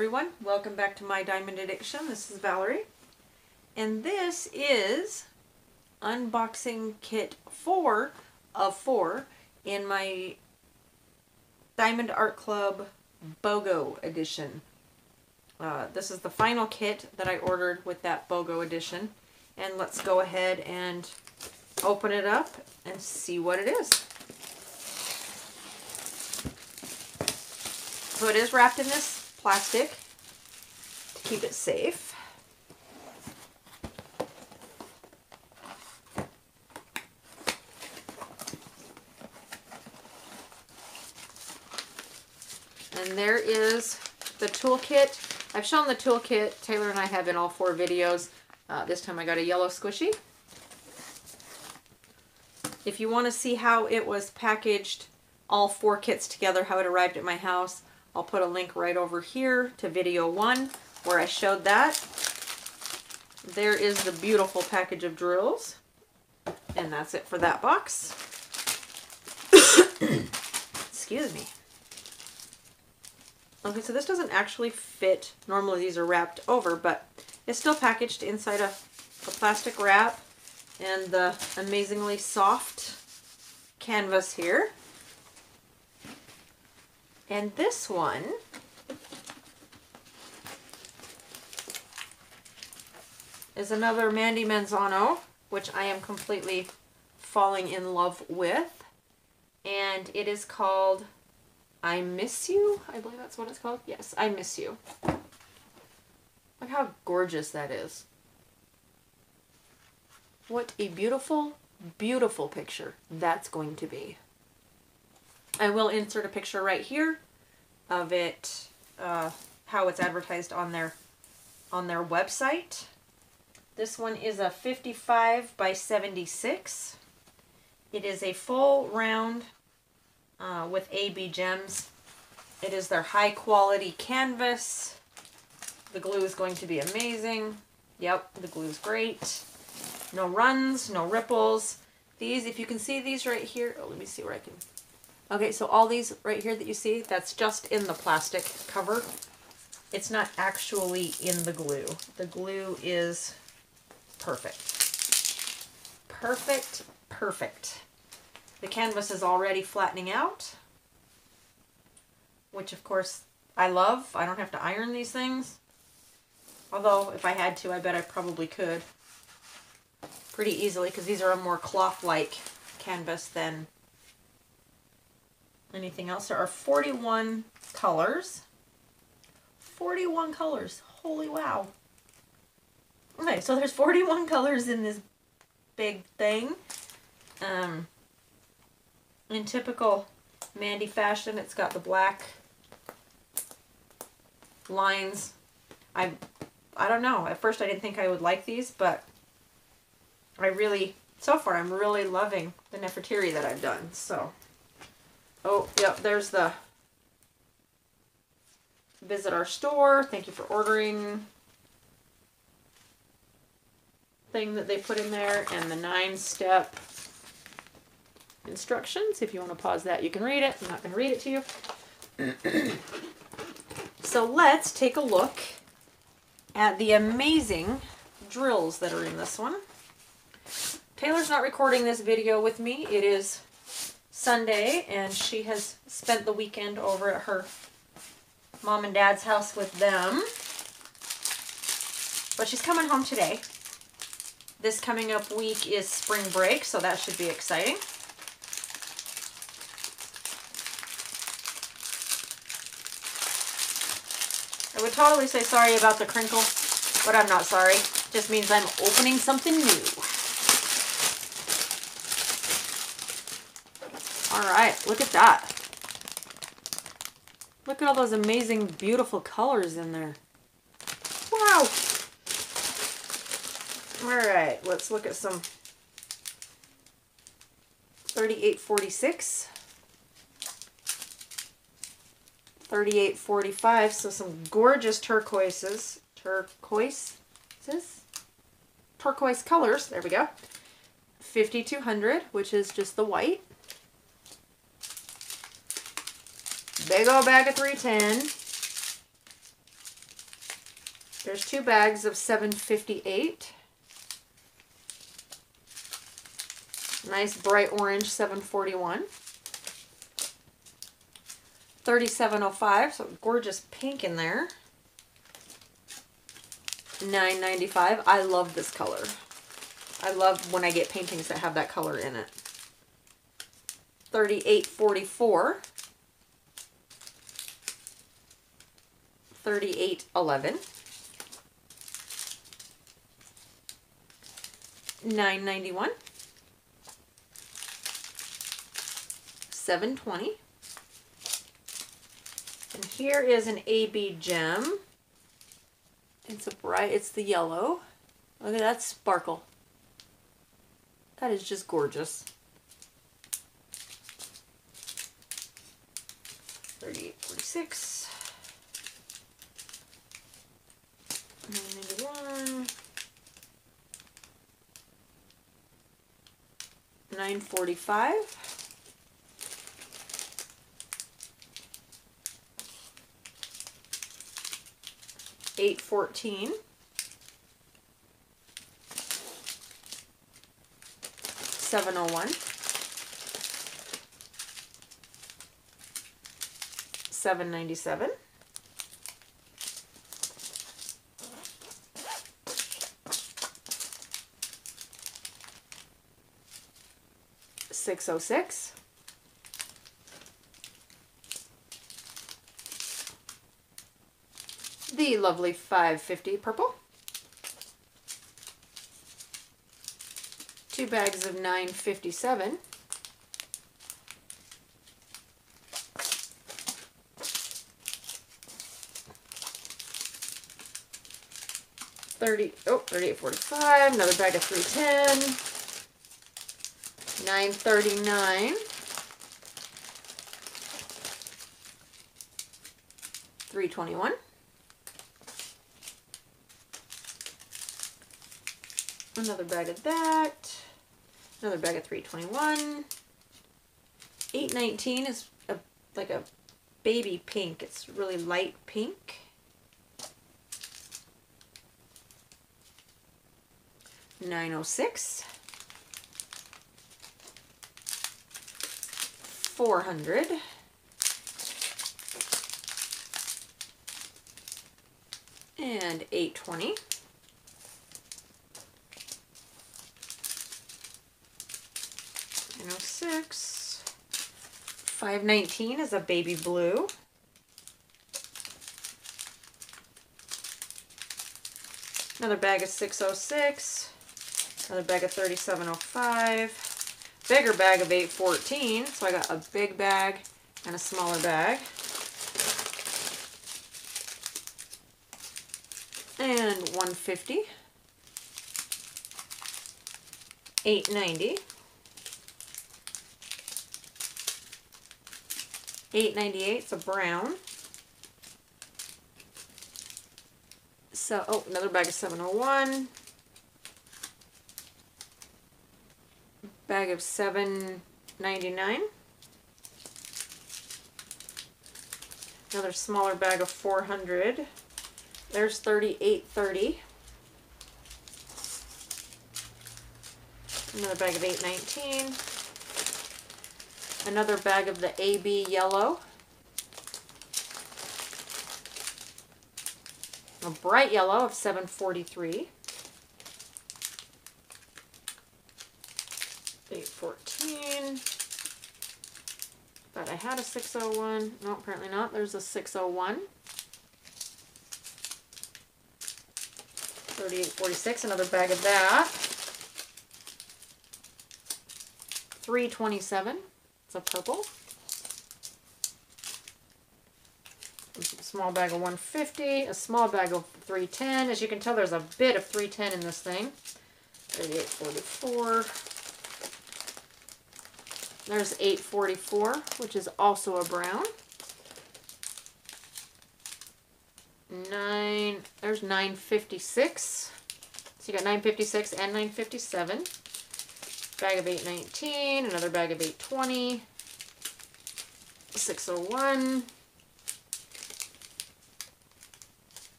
everyone, welcome back to my Diamond Addiction. This is Valerie, and this is unboxing kit 4 of 4 in my Diamond Art Club BOGO edition. This is the final kit that I ordered with that BOGO edition, and let's go ahead and open it up and see what it is. So it is wrapped in this plastic to keep it safe. And there is the toolkit. I've shown the toolkit. Taylor and I have in all 4 videos. This time I got a yellow squishy. If you want to see how it was packaged, all 4 kits together, how it arrived at my house, I'll put a link right over here to video 1 where I showed that. There is the beautiful package of drills. And that's it for that box. Excuse me. Okay, so this doesn't actually fit. Normally these are wrapped over, but it's still packaged inside a plastic wrap. And the amazingly soft canvas here. And this one is another Mandy Manzano, which I am completely falling in love with. And it is called I Miss You. I believe that's what it's called. Yes, I Miss You. Look how gorgeous that is. What a beautiful, beautiful picture that's going to be. I will insert a picture right here of it, how it's advertised on their website. This one is a 55 by 76. It is a full round with AB gems. It is their high quality canvas. The glue is going to be amazing. Yep, the glue is great. No runs, no ripples. These, if you can see these right here, oh, let me see where I can. Okay, so all these right here that you see, that's just in the plastic cover. It's not actually in the glue. The glue is perfect. Perfect, perfect. The canvas is already flattening out, which of course I love. I don't have to iron these things. Although, if I had to, I bet I probably could pretty easily, because these are a more cloth-like canvas than anything else. There are 41 colors. 41 colors. Holy wow. Okay, so there's 41 colors in this big thing. In typical Mandy fashion, it's got the black lines. I don't know. At first I didn't think I would like these, but so far I'm really loving the Nefertiti that I've done. So, oh, yep, there's the visit our store. Thank you for ordering thing that they put in there, and the 9-step instructions. If you want to pause that, you can read it. I'm not going to read it to you. So let's take a look at the amazing drills that are in this one. Taylor's not recording this video with me. It is Sunday, and she has spent the weekend over at her mom and dad's house with them. But she's coming home today. This coming up week is spring break, so that should be exciting. I would totally say sorry about the crinkle, but I'm not sorry. It just means I'm opening something new. Alright, look at that. Look at all those amazing, beautiful colors in there. Wow! Alright, let's look at some 3846. 3845, so some gorgeous turquoise colors. There we go. 5200, which is just the white. Big old bag of 310. There's 2 bags of 758. Nice bright orange 741. 3705, so gorgeous pink in there. $9.95. I love this color. I love when I get paintings that have that color in it. 3844. 3811. $9.91. 720. And here is an AB gem. It's a bright, it's the yellow. Look at that sparkle. That is just gorgeous. 3846. 991. 945. 814. 701. 797. 606. 550 purple. 2 bags of 957. 3845, another bag of 310. 939. 321. Another bag of that. Another bag of 321. 819 is like a baby pink. It's really light pink. $906. 400. And 820. 906. 519 is a baby blue. Another bag of 606. Another bag of 3705. Bigger bag of 814. So I got a big bag and a smaller bag. And 150. 890. 898 is a brown. So, oh, another bag of 701. Bag of 799. Another smaller bag of 400. There's 3830. Another bag of 819. Another bag of the AB yellow. A bright yellow of 743. 814. Thought I had a 601. No, apparently not. There's a 601. 3846. Another bag of that. 327. It's a purple. A small bag of 150. A small bag of 310. As you can tell, there's a bit of 310 in this thing. 3844. There's 844, which is also a brown. There's 956. So you got 956 and 957. Bag of 819, another bag of 820. 601.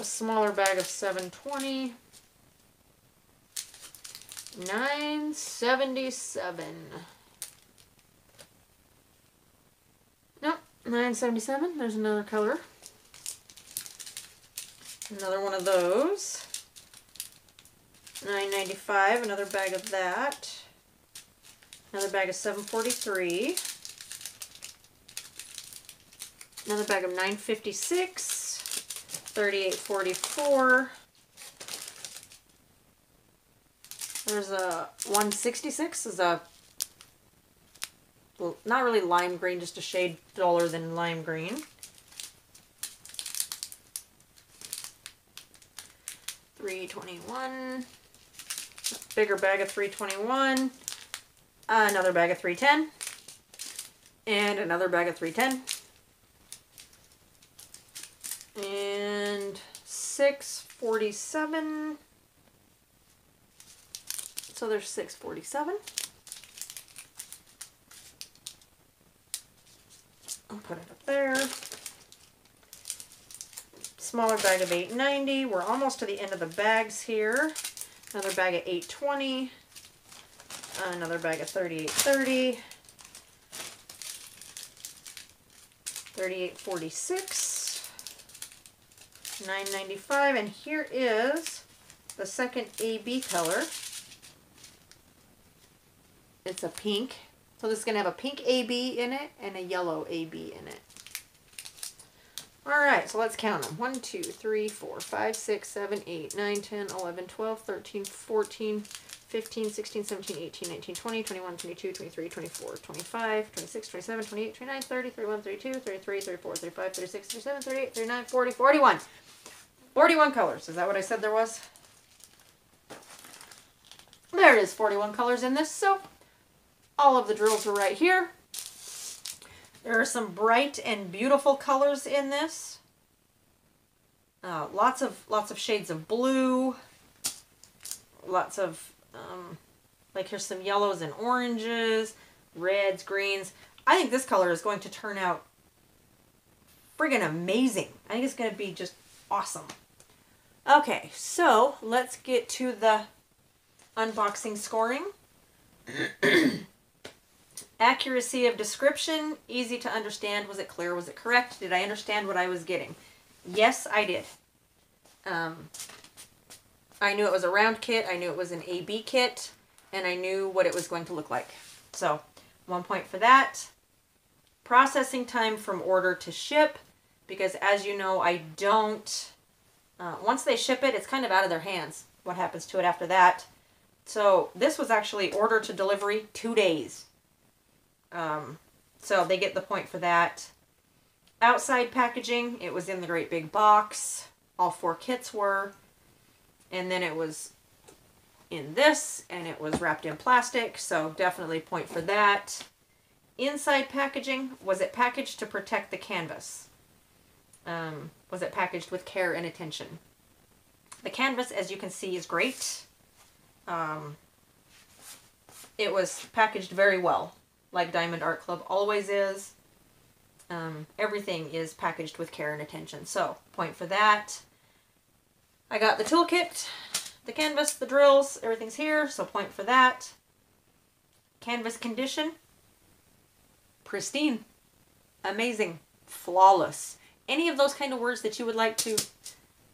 smaller bag of 720. 977. Nope, 977. There's another color. Another one of those. 995. Another bag of that. Another bag of 743. Another bag of 956. 3844. There's a 166 is a, well, not really lime green, just a shade duller than lime green. 321. Bigger bag of 321. Another bag of 310. And another bag of 310. And 647. So there's 647. I'll put it up there. Smaller bag of 890. We're almost to the end of the bags here. Another bag of 820. Another bag of 3830. 3846. 995. And here is the second AB color. It's a pink. So this is going to have a pink AB in it and a yellow AB in it. Alright, so let's count them. 1, 2, 3, 4, 5, 6, 7, 8, 9, 10, 11, 12, 13, 14, 15, 16, 17, 18, 19, 20, 21, 22, 23, 24, 25, 26, 27, 28, 29, 30, 31, 32, 33, 34, 35, 36, 37, 38, 39, 40, 41. 41 colors. Is that what I said there was? There is 41 colors in this, so all of the drills are right here. There are some bright and beautiful colors in this. Lots of shades of blue. Lots of like here's some yellows and oranges, reds, greens. I think this color is going to turn out friggin' amazing. I think it's going to be just awesome. Okay, so let's get to the unboxing scoring. Accuracy of description, easy to understand. Was it clear? Was it correct? Did I understand what I was getting? Yes, I did. I knew it was a round kit. I knew it was an AB kit. And I knew what it was going to look like. So, 1 point for that. Processing time from order to ship. Because as you know, I don't... once they ship it, it's kind of out of their hands. What happens to it after that? So, this was actually order to delivery 2 days. So they get the point for that. Outside packaging, it was in the great big box. All 4 kits were. And then it was in this, and it was wrapped in plastic, so definitely point for that. Inside packaging, was it packaged to protect the canvas? Was it packaged with care and attention? The canvas, as you can see, is great. It was packaged very well, like Diamond Art Club always is. Everything is packaged with care and attention, so point for that. I got the toolkit, the canvas, the drills, everything's here, so point for that. Canvas condition, pristine, amazing, flawless. Any of those kind of words that you would like to,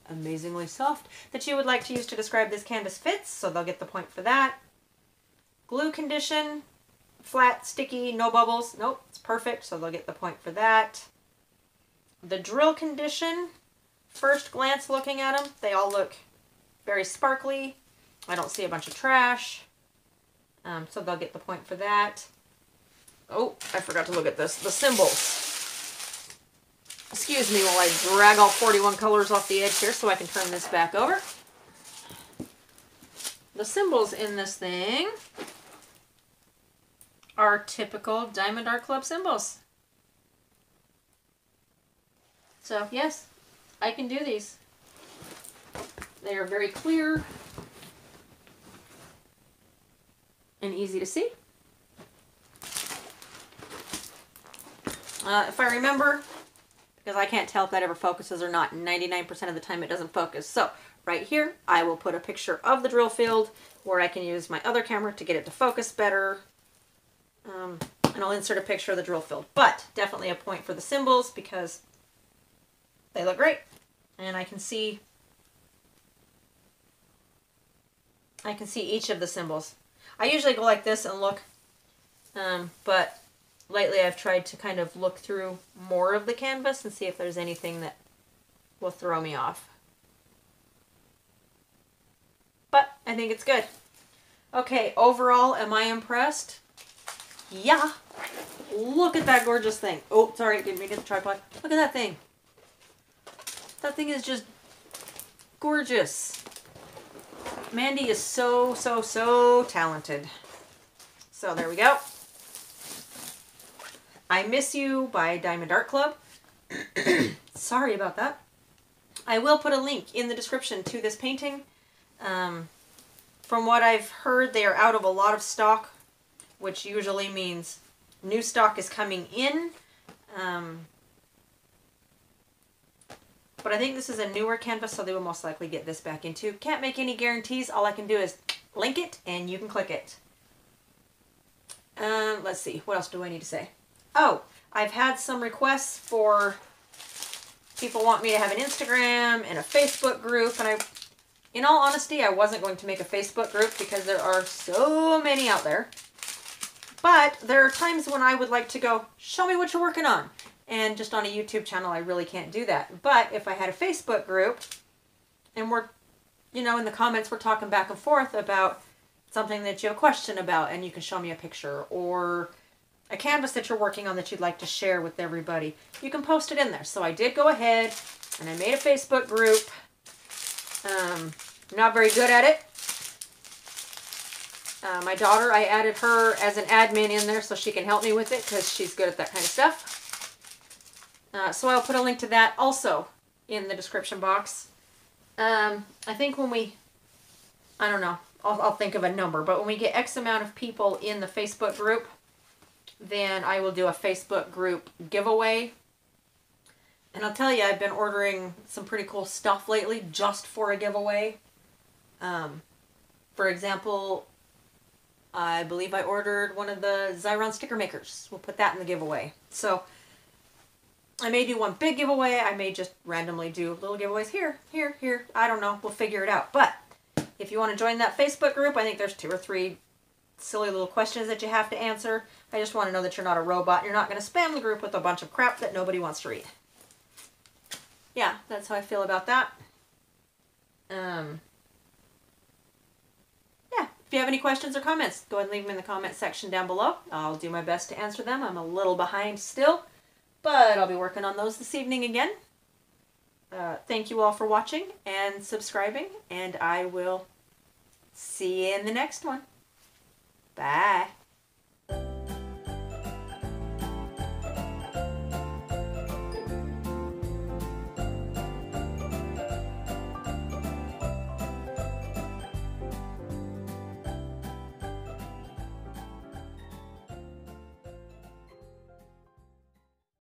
amazingly soft, that you would like to use to describe this canvas fits, so they'll get the point for that. Glue condition, flat, sticky, no bubbles. Nope, it's perfect, so they'll get the point for that. The drill condition, first glance looking at them, they all look very sparkly. I don't see a bunch of trash, so they'll get the point for that. Oh, I forgot to look at this. The symbols. Excuse me while I drag all 41 colors off the edge here so I can turn this back over. The symbols in this thing are typical Diamond Art Club symbols. So, yes, I can do these. They are very clear and easy to see. If I remember, because I can't tell if that ever focuses or not. 99% of the time it doesn't focus. So right here, I will put a picture of the drill field where I can use my other camera to get it to focus better. And I'll insert a picture of the drill field. But definitely a point for the symbols because they look great. And I can see each of the symbols. I usually go like this and look, but lately I've tried to kind of look through more of the canvas and see if there's anything that will throw me off. But I think it's good. Okay, overall, am I impressed? Yeah. Look at that gorgeous thing. Oh, sorry, didn't mean to get the tripod. Look at that thing. That thing is just gorgeous. Mandy is so, so, so talented. So there we go. I Miss You by Diamond Art Club. Sorry about that. I will put a link in the description to this painting. From what I've heard, they are out of a lot of stock, which usually means new stock is coming in. But I think this is a newer canvas, so they will most likely get this back into. Can't make any guarantees. All I can do is link it, and you can click it. Let's see. What else do I need to say? Oh, I've had some requests for people want me to have an Instagram and a Facebook group, and in all honesty, I wasn't going to make a Facebook group because there are so many out there. But there are times when I would like to go, show me what you're working on. And just on a YouTube channel, I really can't do that. But if I had a Facebook group and we're, in the comments, we're talking back and forth about something that you have a question about and you can show me a picture, or a canvas that you're working on that you'd like to share with everybody, you can post it in there. So I did go ahead and I made a Facebook group. I'm not very good at it. My daughter, I added her as an admin in there so she can help me with it because she's good at that kind of stuff. So I'll put a link to that also in the description box. I think when I don't know, I'll think of a number, but when we get X amount of people in the Facebook group, then I will do a Facebook group giveaway. And I'll tell you, I've been ordering some pretty cool stuff lately just for a giveaway. For example, I believe I ordered one of the Xyron sticker makers. We'll put that in the giveaway. So I may do one big giveaway. I may just randomly do little giveaways here, here, here. I don't know. We'll figure it out. But if you want to join that Facebook group, I think there's 2 or 3 silly little questions that you have to answer. I just want to know that you're not a robot. You're not going to spam the group with a bunch of crap that nobody wants to read. Yeah, that's how I feel about that. Yeah, if you have any questions or comments, go ahead and leave them in the comment section down below. I'll do my best to answer them. I'm a little behind still, but I'll be working on those this evening again. Thank you all for watching and subscribing, and I will see you in the next one. Bye.